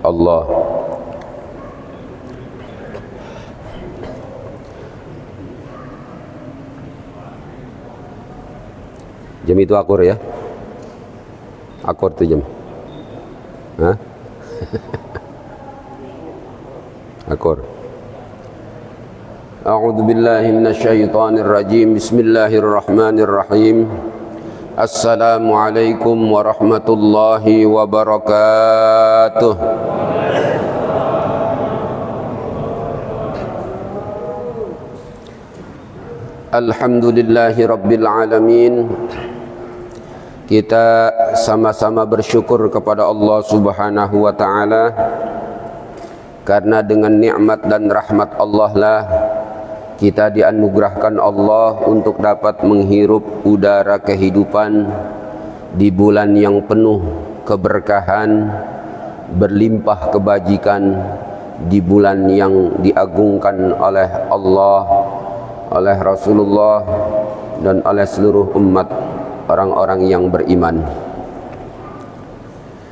Allah. Jam itu akur ya? Akur tuh jam. Hah? Akur. A'udzu billahi minasyaitonir rajim. Bismillahirrahmanirrahim. Assalamualaikum warahmatullahi wabarakatuh. Alhamdulillahi rabbil alamin. Kita sama-sama bersyukur kepada Allah Subhanahu wa ta'ala, karena dengan nikmat dan rahmat Allah lah kita dianugerahkan Allah untuk dapat menghirup udara kehidupan di bulan yang penuh keberkahan, berlimpah kebajikan, di bulan yang diagungkan oleh Allah, oleh Rasulullah, dan oleh seluruh umat orang-orang yang beriman.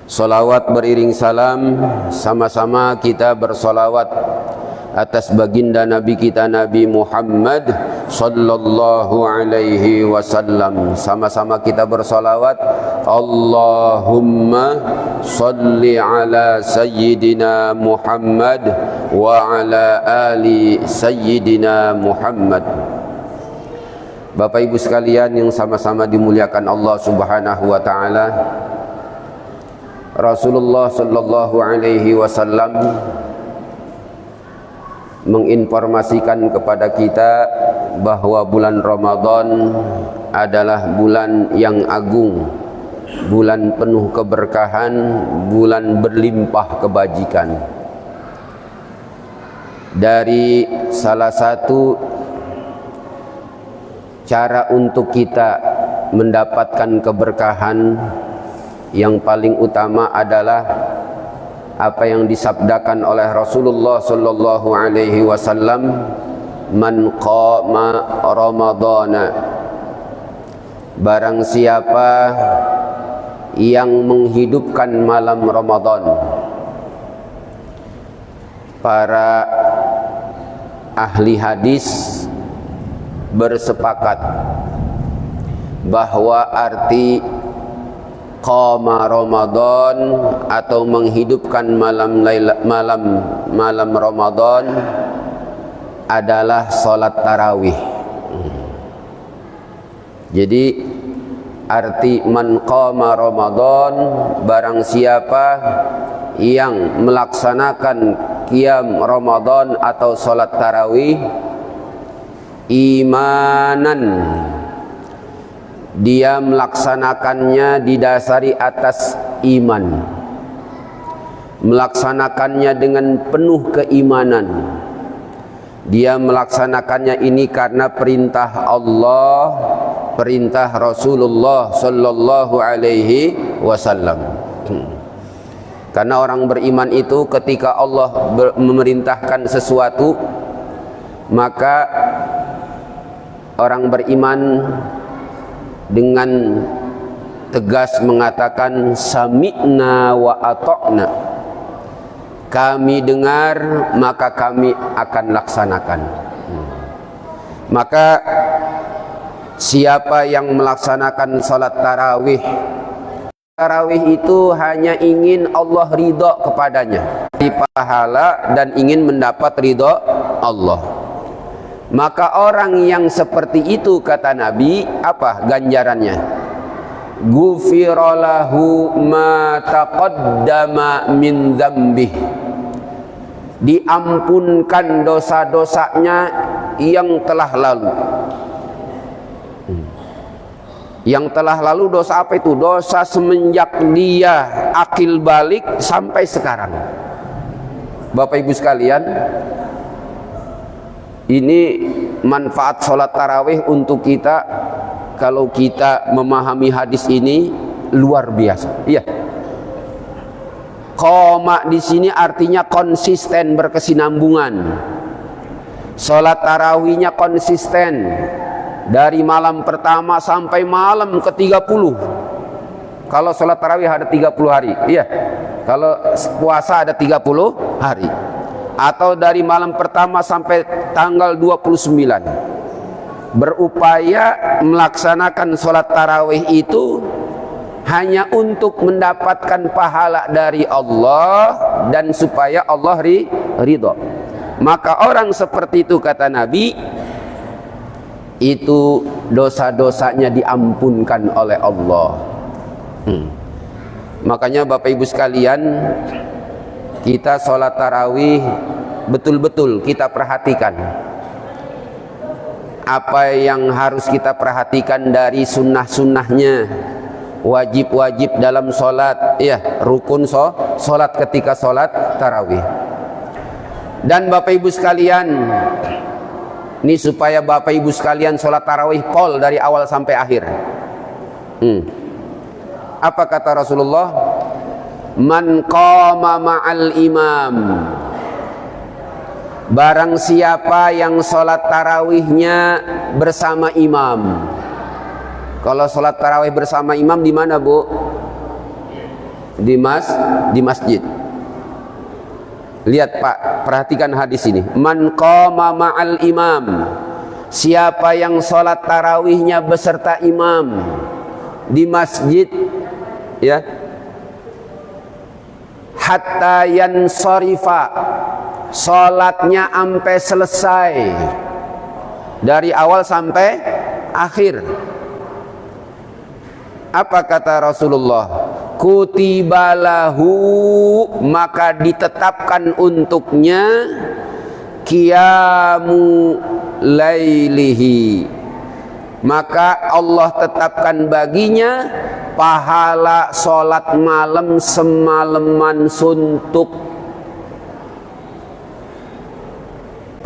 Salawat beriring salam, sama-sama kita bersalawat atas baginda Nabi kita Nabi Muhammad sallallahu alaihi wasallam. Sama-sama kita bersalawat, Allahumma salli ala sayyidina Muhammad wa ala ali sayyidina Muhammad. Bapak Ibu sekalian yang sama-sama dimuliakan Allah Subhanahu wa ta'ala, Rasulullah sallallahu alaihi wasallam menginformasikan kepada kita bahwa bulan Ramadan adalah bulan yang agung, bulan penuh keberkahan, bulan berlimpah kebajikan. Dari salah satu cara untuk kita mendapatkan keberkahan yang paling utama adalah apa yang disabdakan oleh Rasulullah sallallahu alaihi wasallam, man qama ramadhana, barang siapa yang menghidupkan malam Ramadan. Para ahli hadis bersepakat bahwa arti qama Ramadan atau menghidupkan malam Ramadan adalah salat tarawih. Jadi arti man qama Ramadan, barang siapa yang melaksanakan qiyam Ramadan atau salat tarawih imanan, dia melaksanakannya didasari atas iman, melaksanakannya dengan penuh keimanan. Dia melaksanakannya ini karena perintah Allah, perintah Rasulullah sallallahu alaihi wasallam. Karena orang beriman itu ketika Allah memerintahkan sesuatu, maka orang beriman dengan tegas mengatakan sami'na wa ata'na, kami dengar maka kami akan laksanakan. Maka siapa yang melaksanakan salat tarawih, tarawih itu hanya ingin Allah ridha kepadanya, di pahala dan ingin mendapat ridha Allah, maka orang yang seperti itu, kata Nabi, apa ganjarannya? Ghufira lahu ma taqaddama min dzambih, diampunkan dosa-dosanya yang telah lalu. Yang telah lalu dosa apa itu? Dosa semenjak dia akil balik sampai sekarang. Bapak Ibu sekalian, ini manfaat sholat tarawih untuk kita. Kalau kita memahami hadis ini luar biasa. Iya. Qoma di sini artinya konsisten, berkesinambungan. Sholat tarawihnya konsisten dari malam pertama sampai malam ke-30. Kalau sholat tarawih ada 30 hari. Iya. Kalau puasa ada 30 hari. Atau dari malam pertama sampai tanggal 29. Berupaya melaksanakan sholat tarawih itu hanya untuk mendapatkan pahala dari Allah dan supaya Allah ridho. Maka orang seperti itu, kata Nabi, itu dosa-dosanya diampunkan oleh Allah. Makanya Bapak Ibu sekalian, kita sholat tarawih betul-betul kita perhatikan apa yang harus kita perhatikan dari sunnah-sunnahnya, wajib-wajib dalam sholat, ya, rukun sholat ketika sholat tarawih. Dan Bapak Ibu sekalian, ini supaya Bapak Ibu sekalian sholat tarawih pol dari awal sampai akhir. Apa kata Rasulullah? Man qama ma'al imam, barang siapa yang sholat tarawihnya bersama imam. Kalau sholat tarawih bersama imam di mana, Bu? Di masjid. Lihat Pak, perhatikan hadis ini. Man qama ma'al imam, siapa yang sholat tarawihnya beserta imam di masjid, ya, hatta yansarifa, sholatnya sampai selesai dari awal sampai akhir. Apa kata Rasulullah? Kutibalahu, maka ditetapkan untuknya qiyamu lailihi, maka Allah tetapkan baginya pahala sholat malam semalaman suntuk.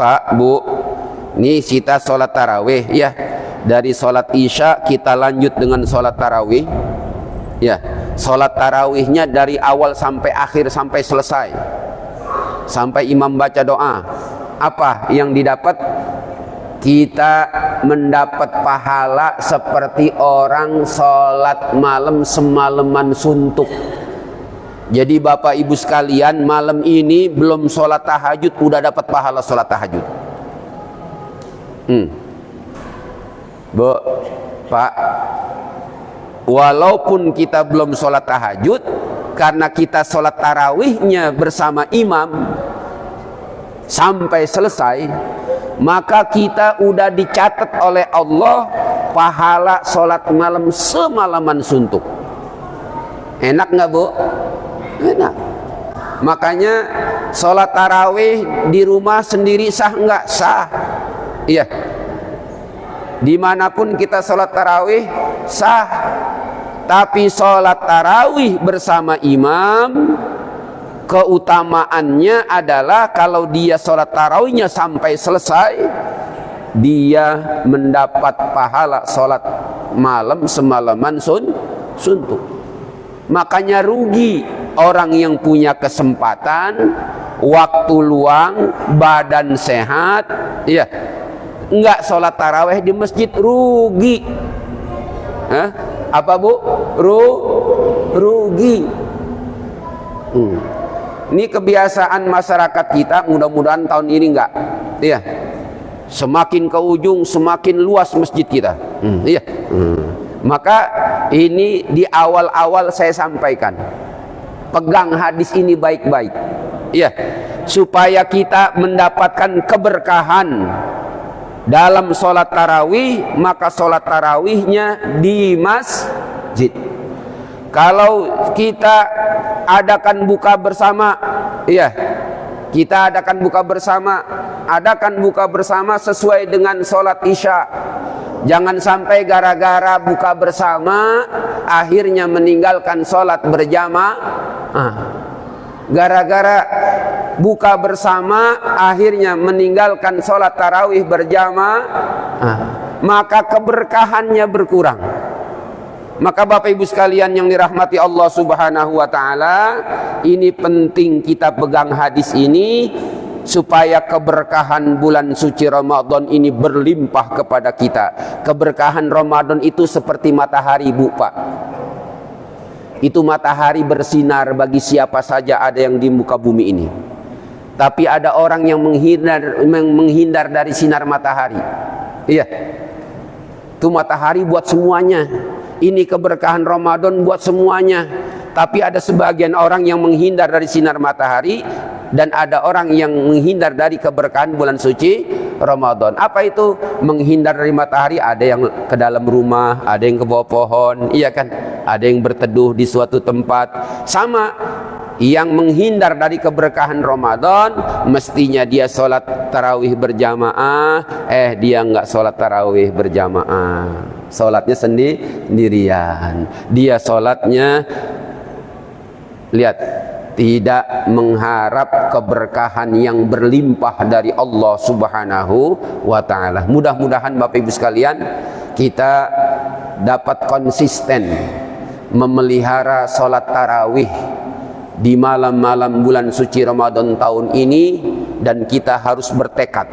Pak, Bu, ini kita sholat tarawih, ya. Dari sholat isya kita lanjut dengan sholat tarawih, ya. Sholat tarawihnya dari awal sampai akhir, sampai selesai, sampai imam baca doa. Apa yang didapat? Kita mendapat pahala seperti orang sholat malam semalaman suntuk. Jadi Bapak Ibu sekalian, malam ini belum sholat tahajud udah dapat pahala sholat tahajud. Bu, Pak, walaupun kita belum sholat tahajud, karena kita sholat tarawihnya bersama imam sampai selesai, maka kita udah dicatat oleh Allah pahala sholat malam semalaman suntuk. Enak nggak, Bu? Enak. Makanya sholat tarawih di rumah sendiri sah nggak? Sah. Iya. Dimanapun kita sholat tarawih sah. Tapi sholat tarawih bersama imam, keutamaannya adalah kalau dia sholat tarawihnya sampai selesai, dia mendapat pahala sholat malam semalaman suntuk. Makanya rugi orang yang punya kesempatan, waktu luang, badan sehat, ya, enggak sholat tarawih di masjid, rugi. Apa, Bu? Rugi. Ini kebiasaan masyarakat kita, mudah-mudahan tahun ini enggak, iya. Semakin ke ujung semakin luas masjid kita, iya. Maka ini di awal-awal saya sampaikan, pegang hadis ini baik-baik, iya, supaya kita mendapatkan keberkahan dalam sholat tarawih. Maka sholat tarawihnya di masjid. Kalau kita adakan buka bersama, iya, kita adakan buka bersama sesuai dengan sholat isya. Jangan sampai gara-gara buka bersama akhirnya meninggalkan sholat berjamaah. Gara-gara buka bersama akhirnya meninggalkan sholat tarawih berjamaah, maka keberkahannya berkurang. Maka Bapak Ibu sekalian yang dirahmati Allah Subhanahu wa Ta'ala, ini penting kita pegang hadis ini supaya keberkahan bulan suci Ramadan ini berlimpah kepada kita. Keberkahan Ramadan itu seperti matahari, Bu, Pak. Itu matahari bersinar bagi siapa saja ada yang di muka bumi ini. Tapi ada orang yang menghindar dari sinar matahari. Iya. Itu matahari buat semuanya. Ini keberkahan Ramadan buat semuanya. Tapi ada sebagian orang yang menghindar dari sinar matahari, dan ada orang yang menghindar dari keberkahan bulan suci Ramadan. Apa itu menghindar dari matahari? Ada yang ke dalam rumah, ada yang ke bawah pohon, iya kan? Ada yang berteduh di suatu tempat. Sama yang menghindar dari keberkahan Ramadan, mestinya dia sholat tarawih berjamaah, dia nggak sholat tarawih berjamaah, sholatnya sendirian. Dia sholatnya, lihat, tidak mengharap keberkahan yang berlimpah dari Allah Subhanahu wa ta'ala. Mudah-mudahan Bapak Ibu sekalian, kita dapat konsisten memelihara sholat tarawih di malam-malam bulan suci Ramadan tahun ini. Dan kita harus bertekad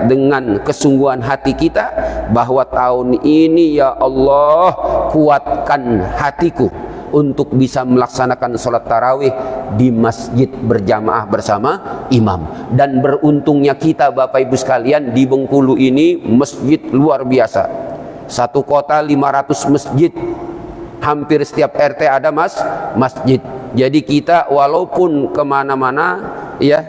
dengan kesungguhan hati kita bahwa tahun ini, ya Allah, kuatkan hatiku untuk bisa melaksanakan sholat tarawih di masjid berjamaah bersama imam. Dan beruntungnya kita Bapak Ibu sekalian, di Bengkulu ini masjid luar biasa. Satu kota 500 masjid, hampir setiap RT ada masjid. Jadi kita walaupun kemana-mana, ya,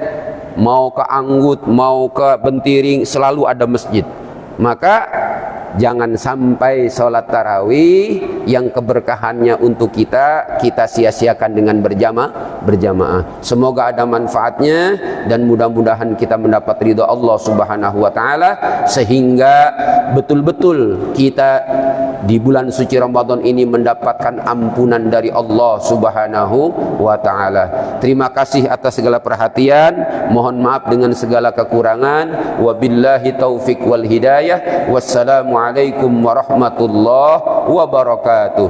mau ke Anggut, mau ke Bentiring, selalu ada masjid. Maka jangan sampai sholat tarawih yang keberkahannya untuk kita sia-siakan dengan berjamaah. Semoga ada manfaatnya, dan mudah-mudahan kita mendapat ridha Allah Subhanahu wa ta'ala, sehingga betul-betul kita di bulan suci Ramadan ini mendapatkan ampunan dari Allah Subhanahu wa ta'ala. Terima kasih atas segala perhatian, mohon maaf dengan segala kekurangan. Wabillahi taufik wal hidayah. Wassalamualaikum warahmatullahi wabarakatuh.